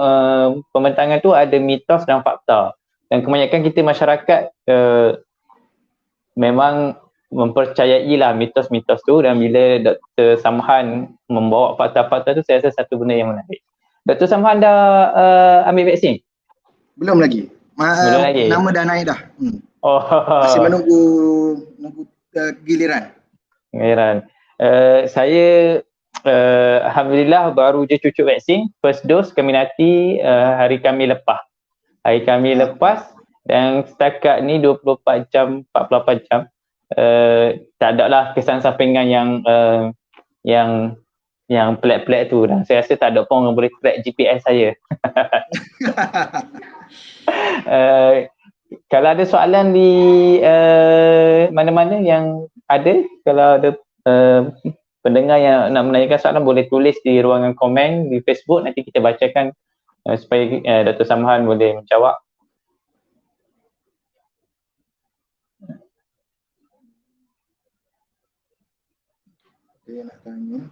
pembentangan tu ada mitos dan fakta. Dan kebanyakan kita masyarakat memang mempercayailah mitos-mitos tu dan bila Dr. Samhan membawa fakta-fakta tu saya rasa satu benda yang menarik. Dr. Samhan dah ambil vaksin? Belum lagi. Belum lagi? Nama dah naik dah. Oh. Masih menunggu giliran. Saya Alhamdulillah baru je cucuk vaksin. First dose kami nanti hari kami lepas. Dan setakat ni 24 jam, 48 jam. Tak ada lah kesan sampingan yang pelik-pelik tu, dan saya rasa tak ada pun yang boleh track GPS saya. Kalau ada soalan di mana-mana yang ada, kalau ada pendengar yang nak menanyakan soalan boleh tulis di ruangan komen di Facebook, nanti kita bacakan supaya Dr. Samhan boleh menjawab. Saya nak tanya.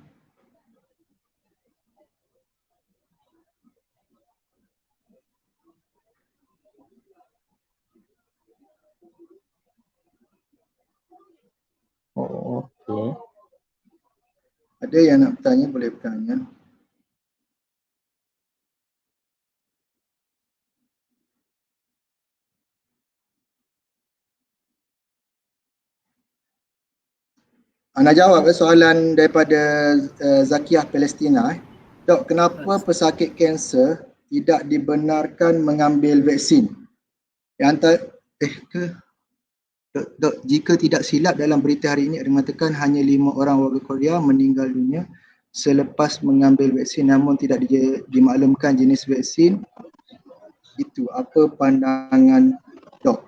Oh, okey. Ada yang nak bertanya, boleh bertanya. Nak jawab soalan daripada Zakiyah Palestina. Dok, kenapa pesakit kanser tidak dibenarkan mengambil vaksin? Dok, jika tidak silap dalam berita hari ini ada mengatakan hanya 5 orang warga Korea meninggal dunia selepas mengambil vaksin, namun tidak dimaklumkan jenis vaksin itu. Apa pandangan Dok?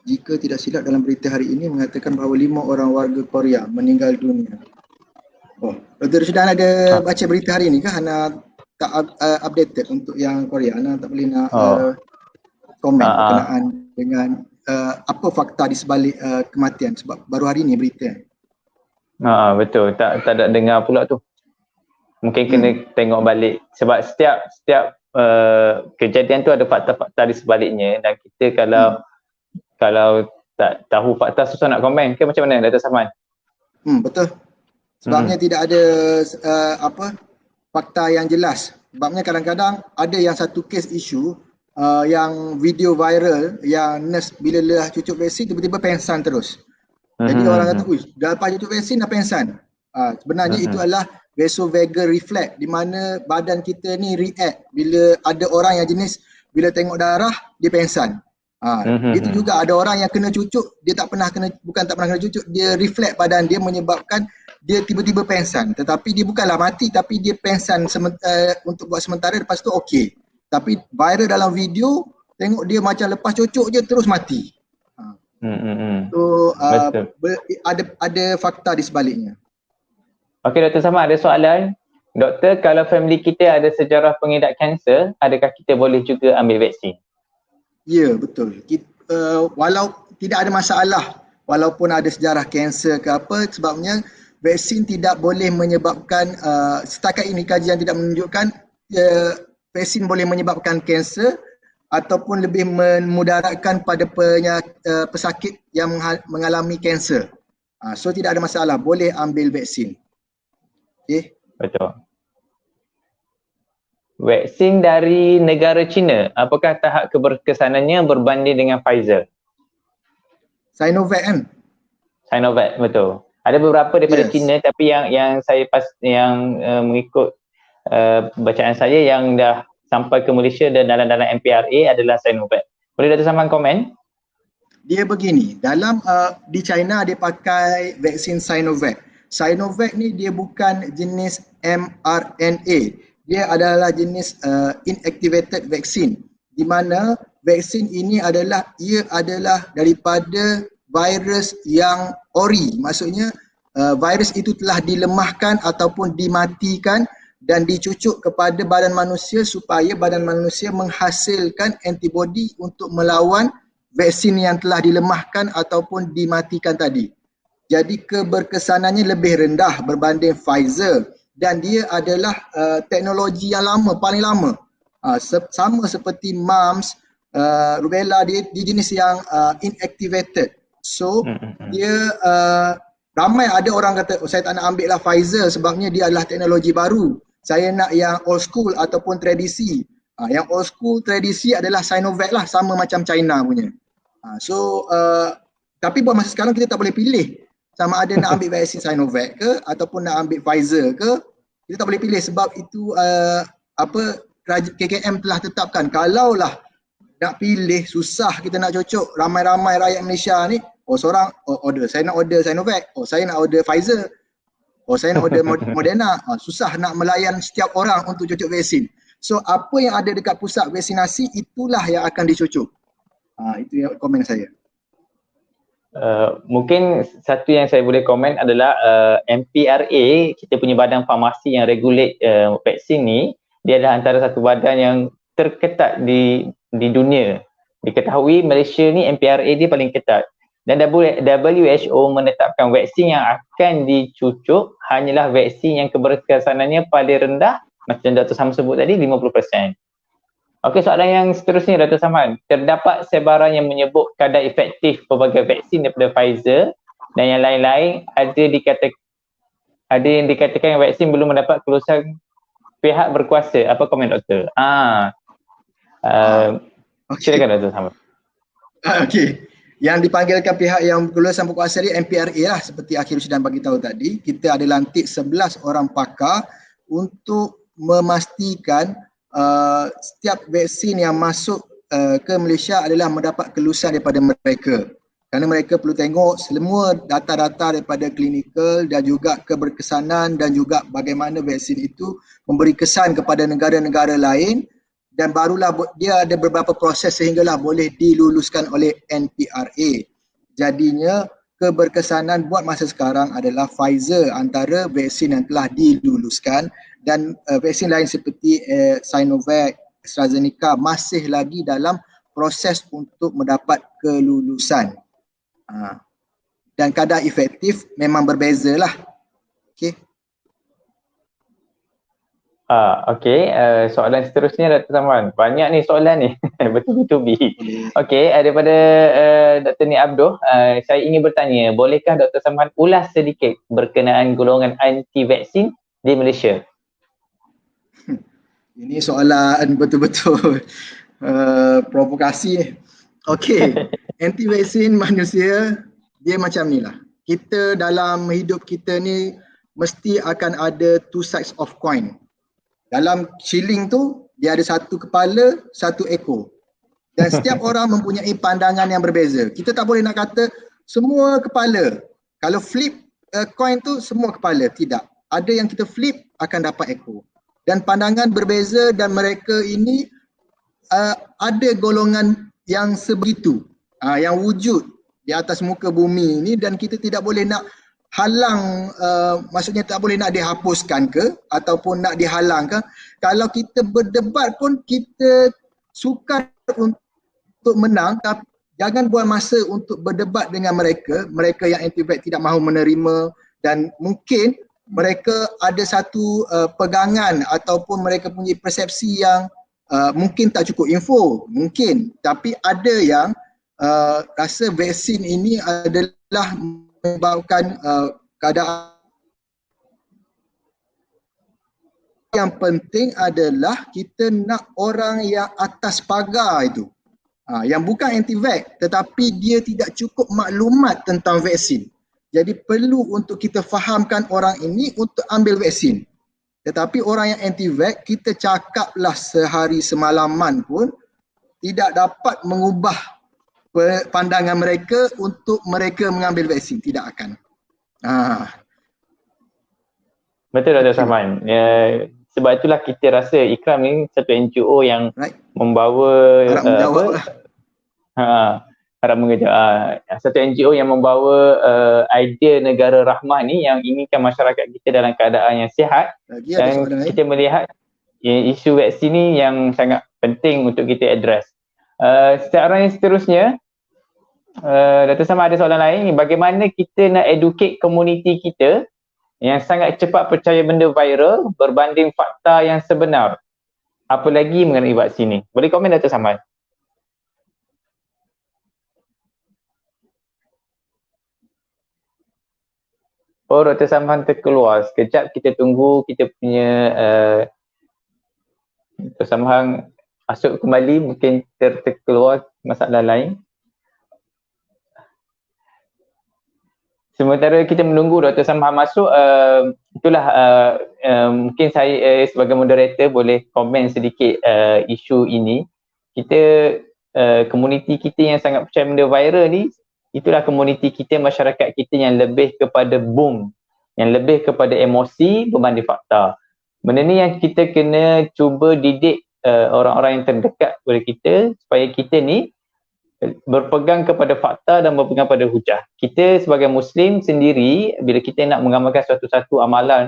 Jika tidak silap dalam berita hari ini mengatakan bahawa 5 orang warga Korea meninggal dunia. Oh, Dr. Sudan ada baca berita hari ini kah? Ana tak updated untuk yang Korea. Ana tak boleh nak komen berkenaan dengan apa fakta di sebalik kematian, sebab baru hari ini berita. Betul, tak ada dengar pula tu. Mungkin kena tengok balik sebab setiap kejadian tu ada fakta-fakta di sebaliknya, dan kita kalau tak tahu fakta susah nak komen ke, macam mana Dr. Safwan? Betul. Sebabnya tidak ada fakta yang jelas. Sebabnya kadang-kadang ada yang satu kes isu yang video viral yang nurse bila lelah cucuk vaksin tiba-tiba pengsan terus. Jadi orang kata, dah lepas cucuk vaksin dah pengsan. Sebenarnya itu adalah vasovagal reflex, di mana badan kita ni react bila ada orang yang jenis bila tengok darah dia pengsan. Itu juga ada orang yang kena cucuk, dia bukan tak pernah kena cucuk, dia refleks badan dia menyebabkan dia tiba-tiba pengsan. Tetapi dia bukanlah mati, tapi dia pengsan untuk buat sementara, lepas tu okey. Tapi viral dalam video, tengok dia macam lepas cucuk je terus mati. So ada fakta di sebaliknya. Okey, Dr. Safwan, ada soalan. Doktor, kalau family kita ada sejarah pengidap kanser, adakah kita boleh juga ambil vaksin? Ya, betul. Walau tidak ada masalah walaupun ada sejarah kanser ke apa, sebabnya vaksin tidak boleh menyebabkan, setakat ini kajian tidak menunjukkan vaksin boleh menyebabkan kanser ataupun lebih memudaratkan pada pesakit yang mengalami kanser. So tidak ada masalah, boleh ambil vaksin. Okay. Betul. Vaksin dari negara China, apakah tahap keberkesanannya berbanding dengan Pfizer? Sinovac kan? Sinovac, betul. Ada beberapa daripada China, tapi yang saya mengikut bacaan saya yang dah sampai ke Malaysia dan dalam MPRA adalah Sinovac. Boleh Dr. Safwan komen? Dia begini, dalam di China dia pakai vaksin Sinovac. Sinovac ni dia bukan jenis mRNA. Dia adalah jenis inactivated vaccine, di mana vaksin ini adalah daripada virus yang ori. Maksudnya virus itu telah dilemahkan ataupun dimatikan dan dicucuk kepada badan manusia supaya badan manusia menghasilkan antibodi untuk melawan vaksin yang telah dilemahkan ataupun dimatikan tadi. Jadi keberkesanannya lebih rendah berbanding Pfizer. Dan dia adalah teknologi yang lama, paling lama. Sama seperti mumps, rubella, dia jenis yang inactivated. So, dia ramai ada orang kata, saya tak nak ambil lah Pfizer sebabnya dia adalah teknologi baru. Saya nak yang old school ataupun tradisi. Yang old school tradisi adalah Sinovac lah, sama macam China punya. Tapi buat masa sekarang kita tak boleh pilih sama ada nak ambil vaksin Sinovac ke ataupun nak ambil Pfizer ke. Kita tak boleh pilih sebab itu KKM telah tetapkan. Kalaulah nak pilih, susah kita nak cocok ramai-ramai rakyat Malaysia ni. Seorang order, saya nak order Sinovac, saya nak order Pfizer, saya nak order Moderna. Susah nak melayan setiap orang untuk cocok vaksin. So apa yang ada dekat pusat vaksinasi itulah yang akan dicocok. Itu yang komen saya. Mungkin satu yang saya boleh komen adalah MPRA, kita punya badan farmasi yang regulate vaksin ni, dia adalah antara satu badan yang terketat di dunia. Diketahui Malaysia ni MPRA dia paling ketat, dan WHO menetapkan vaksin yang akan dicucuk hanyalah vaksin yang keberkesanannya paling rendah, macam Dr. Sam sebut tadi, 50%. Okey, soalan yang seterusnya Dr. Samad. Terdapat sebaran yang menyebut kadar efektif pelbagai vaksin daripada Pfizer dan yang lain-lain ada yang dikatakan vaksin belum mendapat kelulusan pihak berkuasa. Apa komen doktor? Okey. Silakan Dr. Samad. Okey. Yang dipanggilkan pihak yang kelulusan berkuasa ni MPRA lah, seperti Akhil Rusdan bagi tahu tadi. Kita ada lantik 11 orang pakar untuk memastikan setiap vaksin yang masuk ke Malaysia adalah mendapat kelulusan daripada mereka. Kerana mereka perlu tengok semua data-data daripada klinikal dan juga keberkesanan dan juga bagaimana vaksin itu memberi kesan kepada negara-negara lain, dan barulah dia ada beberapa proses sehinggalah boleh diluluskan oleh NPRA. Jadinya keberkesanan buat masa sekarang adalah Pfizer antara vaksin yang telah diluluskan, dan vaksin lain seperti Sinovac, AstraZeneca masih lagi dalam proses untuk mendapat kelulusan. Dan kadar efektif memang berbezalah. Okey. Okey, soalan seterusnya Dr. Samad. Banyak ni soalan ni. Betul-betul bi. Okey, daripada Dr. Ni Abduh, saya ingin bertanya, bolehkah Dr. Samad ulas sedikit berkenaan golongan anti vaksin di Malaysia? Ini soalan betul-betul provokasi. Okey, anti vaksin manusia dia macam ni lah. Kita dalam hidup kita ni mesti akan ada two sides of coin. Dalam shilling tu dia ada satu kepala, satu ekor. Dan setiap orang mempunyai pandangan yang berbeza. Kita tak boleh nak kata semua kepala. Kalau flip coin tu semua kepala, tidak. Ada yang kita flip akan dapat ekor. Dan pandangan berbeza, dan mereka ini ada golongan yang sebegitu, yang wujud di atas muka bumi ini, dan kita tidak boleh nak halang, maksudnya tak boleh nak dihapuskan ke ataupun nak dihalang ke. Kalau kita berdebat pun kita sukar untuk menang, tapi jangan buang masa untuk berdebat dengan mereka yang anti-vax tidak mahu menerima, dan mungkin mereka ada satu pegangan ataupun mereka punya persepsi yang mungkin tak cukup info, mungkin, tapi ada yang rasa vaksin ini adalah menyebabkan keadaan. Yang penting adalah kita nak orang yang atas pagar itu, yang bukan anti-vax tetapi dia tidak cukup maklumat tentang vaksin. Jadi perlu untuk kita fahamkan orang ini untuk ambil vaksin. Tetapi orang yang anti-vax, kita cakaplah sehari semalaman pun tidak dapat mengubah pandangan mereka untuk mereka mengambil vaksin. Tidak akan. Betul Dr. Samad. Sebab itulah kita rasa Ikram ni satu NGO yang membawa harap mengejar satu NGO yang membawa idea negara rahmah ni, yang inginkan masyarakat kita dalam keadaan yang sihat. Dan kita melihat isu vaksin ni yang sangat penting untuk kita address. Sekarang yang seterusnya, Dr. Samad ada soalan lain. Bagaimana kita nak educate komuniti kita yang sangat cepat percaya benda viral berbanding fakta yang sebenar, apalagi mengenai vaksin ni? Boleh komen Dr. Samad? Oh, Dr. Samad terkeluar. Sekejap kita tunggu kita punya Dr. Samad masuk kembali, mungkin terkeluar masalah lain. Sementara kita menunggu Dr. Samad masuk, itulah mungkin saya sebagai moderator boleh komen sedikit isu ini. Kita komuniti kita yang sangat percaya benda viral ni, itulah komuniti kita, masyarakat kita yang lebih kepada boom, yang lebih kepada emosi berbanding fakta. Benda ni yang kita kena cuba didik orang-orang yang terdekat kepada kita, supaya kita ni berpegang kepada fakta dan berpegang pada hujah. Kita sebagai Muslim sendiri, bila kita nak mengamalkan satu-satu amalan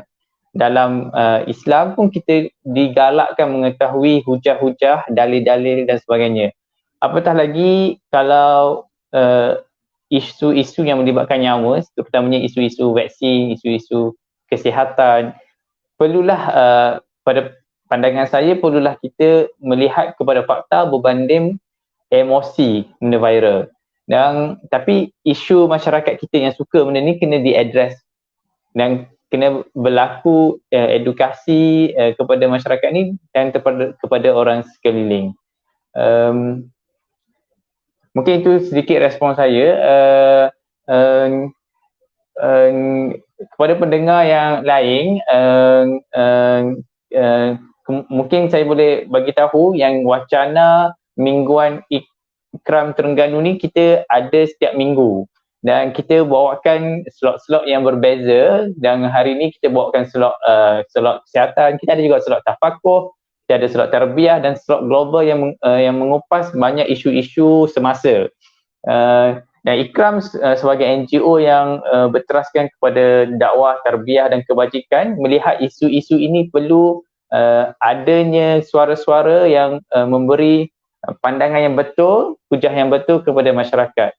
dalam Islam pun, kita digalakkan mengetahui hujah-hujah, dalil-dalil dan sebagainya. Apatah lagi kalau isu-isu yang melibatkan nyawa, terutamanya isu-isu vaksin, isu-isu kesihatan, perlulah pada pandangan saya perlulah kita melihat kepada fakta berbanding emosi benda viral. Dan tapi isu masyarakat kita yang suka benda ni kena diadres dan kena berlaku edukasi kepada masyarakat ni dan kepada orang sekeliling. Mungkin itu sedikit respon saya. Kepada pendengar yang lain, mungkin saya boleh bagi tahu yang wacana mingguan Ikram Terengganu ni kita ada setiap minggu dan kita bawakan slot-slot yang berbeza. Dan hari ni kita bawakan slot kesihatan, kita ada juga slot tafakuh, kita ada slot tarbiyah dan slot global yang mengupas banyak isu-isu semasa. Dan Ikram sebagai NGO yang berteraskan kepada dakwah, tarbiyah dan kebajikan, melihat isu-isu ini perlu adanya suara-suara yang memberi pandangan yang betul, hujah yang betul kepada masyarakat.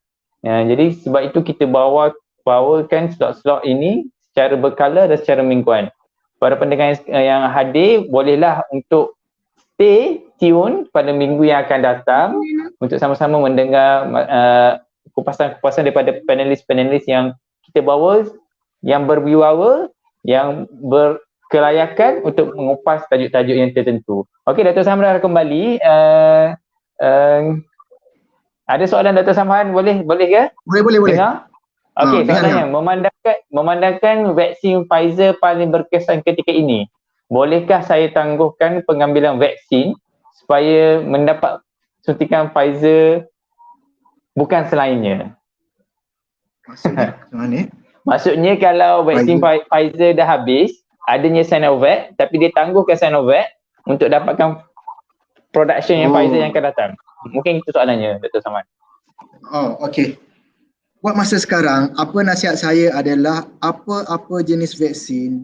Jadi sebab itu kita bawakan slot-slot ini secara berkala dan secara mingguan. Para pendengar yang hadir, bolehlah untuk stay tune pada minggu yang akan datang untuk sama-sama mendengar kupasan-kupasan daripada panelis-panelis yang kita bawa, yang berwibawa, yang berkelayakan untuk mengupas tajuk-tajuk yang tertentu. Okey, Dr. Samhan kembali. Ada soalan Dr. Samhan, boleh ke? Boleh. Dengar? Okey, soalannya, memandangkan vaksin Pfizer paling berkesan ketika ini, bolehkah saya tangguhkan pengambilan vaksin supaya mendapat suntikan Pfizer bukan selainnya? Maksudnya macam mana? Maksudnya kalau vaksin Pfizer dah habis, adanya Sinovac, tapi dia tangguhkan Sinovac untuk dapatkan production yang Pfizer yang akan datang. Mungkin itu soalannya, Dr. Samad. Okey. Buat masa sekarang, apa nasihat saya adalah apa-apa jenis vaksin,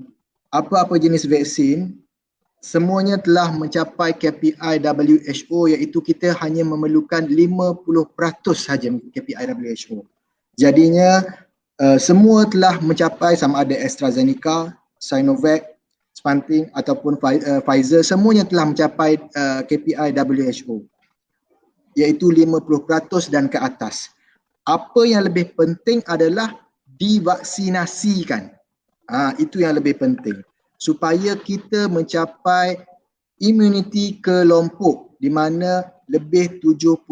semuanya telah mencapai KPI WHO, iaitu kita hanya memerlukan 50% saja KPI WHO. Jadinya semua telah mencapai, sama ada AstraZeneca, Sinovac, Sputnik ataupun Pfizer, semuanya telah mencapai KPI WHO, iaitu 50% dan ke atas. Apa yang lebih penting adalah divaksinasikan. Itu yang lebih penting, supaya kita mencapai immunity kelompok di mana lebih 70%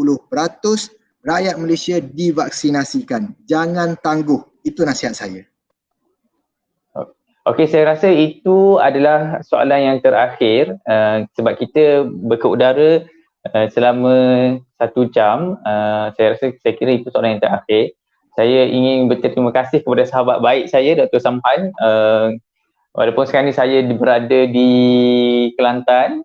rakyat Malaysia divaksinasikan. Jangan tangguh. Itu nasihat saya. Okey, saya rasa itu adalah soalan yang terakhir sebab kita berkeudara selama 1 jam. Saya kira itu soalan yang terakhir. Saya ingin berterima kasih kepada sahabat baik saya, Dr. Samhan. Walaupun sekarang ni saya berada di Kelantan,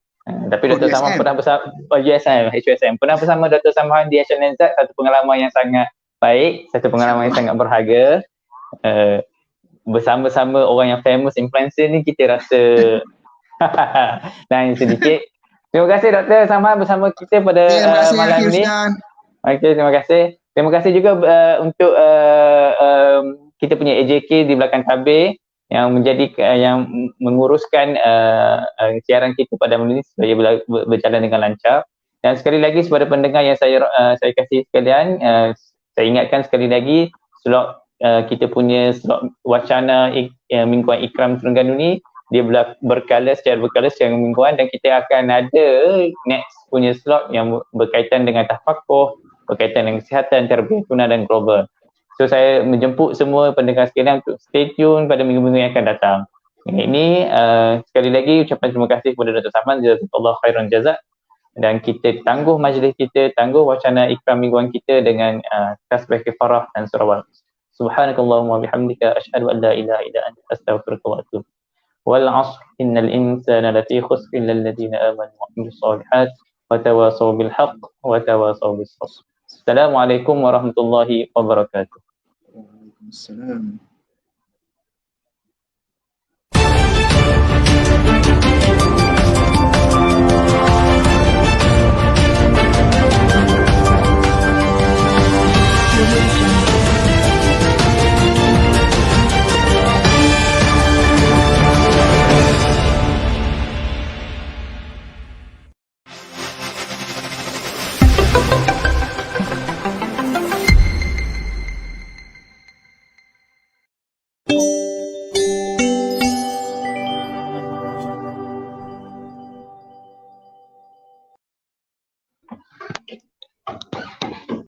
tapi Dr. Samhan pernah bersama HUSM, pernah bersama Dr. Samhan di HNZ, satu pengalaman yang sangat baik, satu pengalaman yang sangat berharga. Bersama-sama orang yang famous influencer ni, kita rasa dan sedikit. Terima kasih Dr. Samhan bersama kita pada malam ni. Okey, terima kasih. Terima kasih juga untuk kita punya AJK di belakang tabir yang yang menguruskan siaran kita pada malam ini supaya berjalan dengan lancar. Dan sekali lagi kepada pendengar yang saya kasih sekalian, saya ingatkan sekali lagi slot kita punya slot wacana mingguan Ikram Terengganu ni, dia secara berkala secara mingguan, dan kita akan ada next punya slot yang berkaitan dengan tafakuh, berkaitan dengan kesihatan, tarbiyah tunah dan global. So saya menjemput semua pendengar sekalian untuk stay tune pada minggu-minggu yang akan datang. Ini sekali lagi ucapan terima kasih kepada Dr. Samad, jazakallahu khairan jazak, dan kita tangguh majlis kita, tangguh wacana Ikram mingguan kita dengan tasbih kifarah dan surah. Subhanakallahumma bihamdika asyhadu an la ilaha illa anta astaghfiruka wa atubu. Wal 'asr innal insana lafi khusr illa alladhina amanu wa 'amilus solihat wa tawasaw bil haqq wa tawasaw bis sabr. Assalamualaikum warahmatullahi wabarakatuh. Waalaikumsalam.